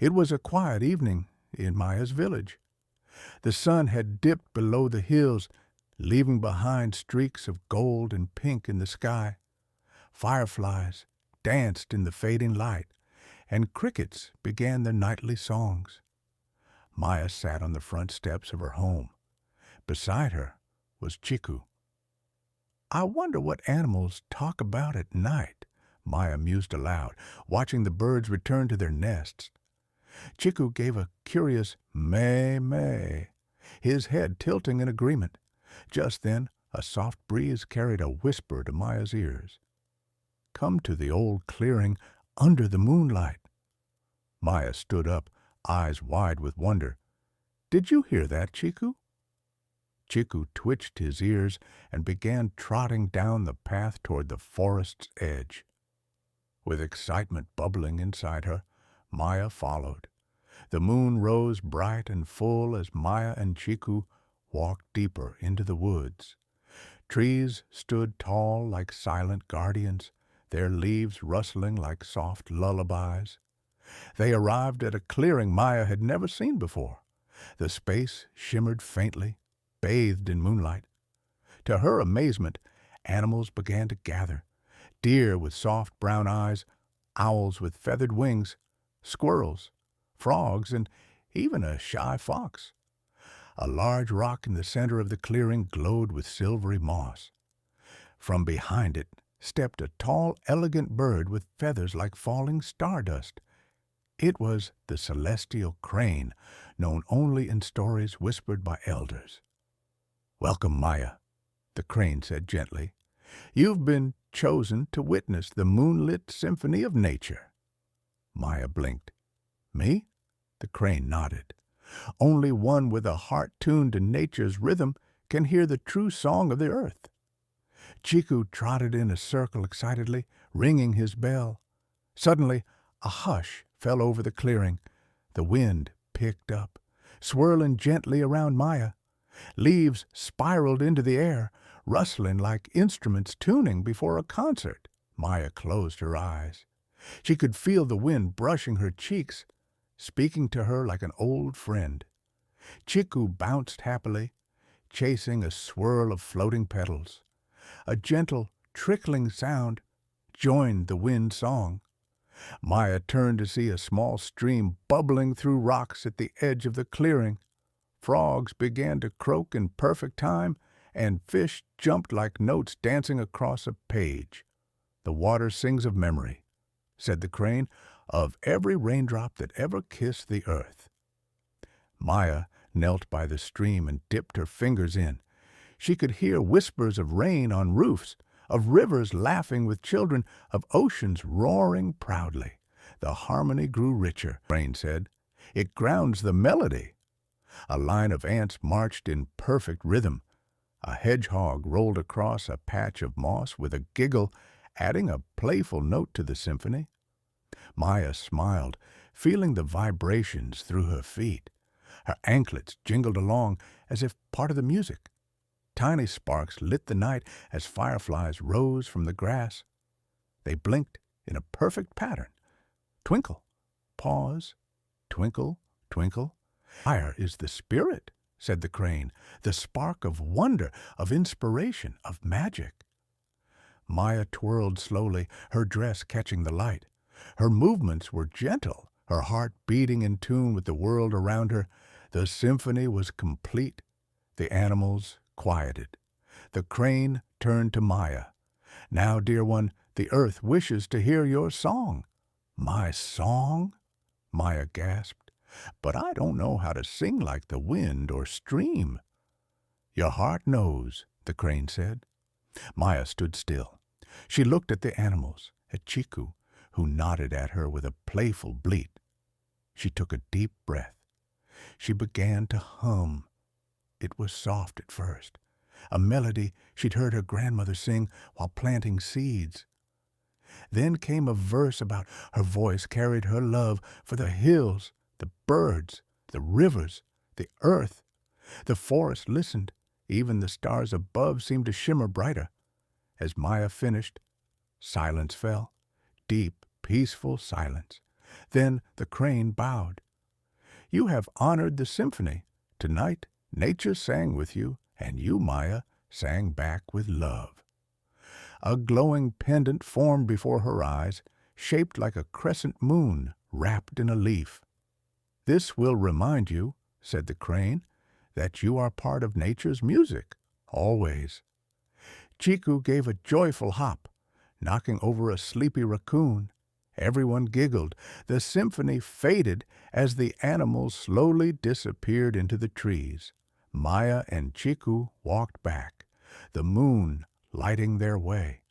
It was a quiet evening in Maya's village. The sun had dipped below the hills, leaving behind streaks of gold and pink in the sky. Fireflies danced in the fading light, and crickets began their nightly songs. Maya sat on the front steps of her home. Beside her was Chiku. "I wonder what animals talk about at night," Maya mused aloud, watching the birds return to their nests. Chiku gave a curious may, his head tilting in agreement. Just then, a soft breeze carried a whisper to Maya's ears. "Come to the old clearing under the moonlight." Maya stood up, eyes wide with wonder. "Did you hear that, Chiku?" Chiku twitched his ears and began trotting down the path toward the forest's edge. With excitement bubbling inside her, Maya followed. The moon rose bright and full as Maya and Chiku walked deeper into the woods. Trees stood tall like silent guardians, their leaves rustling like soft lullabies. They arrived at a clearing Maya had never seen before. The space shimmered faintly, bathed in moonlight. To her amazement, animals began to gather. Deer with soft brown eyes, owls with feathered wings, squirrels, frogs, and even a shy fox. A large rock in the center of the clearing glowed with silvery moss. From behind it stepped a tall, elegant bird with feathers like falling stardust. It was the celestial crane, known only in stories whispered by elders. "Welcome, Maya," the crane said gently. "You've been chosen to witness the moonlit symphony of nature." Maya blinked. "Me?" The crane nodded. "Only one with a heart tuned to nature's rhythm can hear the true song of the earth." Chiku trotted in a circle excitedly, ringing his bell. Suddenly, a hush fell over the clearing. The wind picked up, swirling gently around Maya. Leaves spiraled into the air, rustling like instruments tuning before a concert. Maya closed her eyes. She could feel the wind brushing her cheeks, speaking to her like an old friend. Chiku bounced happily, chasing a swirl of floating petals. A gentle, trickling sound joined the wind song. Maya turned to see a small stream bubbling through rocks at the edge of the clearing. Frogs began to croak in perfect time, and fish jumped like notes dancing across a page. "The water sings of memory," said the crane, "of every raindrop that ever kissed the earth." Maya knelt by the stream and dipped her fingers in. She could hear whispers of rain on roofs, of rivers laughing with children, of oceans roaring proudly. "The harmony grew richer," the crane said. "It grounds the melody." A line of ants marched in perfect rhythm. A hedgehog rolled across a patch of moss with a giggle, adding a playful note to the symphony. Maya smiled, feeling the vibrations through her feet. Her anklets jingled along as if part of the music. Tiny sparks lit the night as fireflies rose from the grass. They blinked in a perfect pattern. Twinkle, pause, twinkle, twinkle. "Fire is the spirit," said the crane, "the spark of wonder, of inspiration, of magic." Maya twirled slowly, her dress catching the light. Her movements were gentle, her heart beating in tune with the world around her. The symphony was complete, the animals quieted. The crane turned to Maya. "Now, dear one, the earth wishes to hear your song." "My song?" Maya gasped. "But I don't know how to sing like the wind or stream." "Your heart knows," the crane said. Maya stood still. She looked at the animals, at Chiku, who nodded at her with a playful bleat. She took a deep breath. She began to hum. It was soft at first, a melody she'd heard her grandmother sing while planting seeds. Then came a verse about her voice carried her love for the hills, the birds, the rivers, the earth. The forest listened. Even the stars above seemed to shimmer brighter. As Maya finished, silence fell. Deep, peaceful silence. Then the crane bowed. "You have honored the symphony. Tonight, nature sang with you, and you, Maya, sang back with love." A glowing pendant formed before her eyes, shaped like a crescent moon wrapped in a leaf. "This will remind you," said the crane, "that you are part of nature's music, always." Chiku gave a joyful hop, knocking over a sleepy raccoon. Everyone giggled. The symphony faded as the animals slowly disappeared into the trees. Maya and Chiku walked back, the moon lighting their way.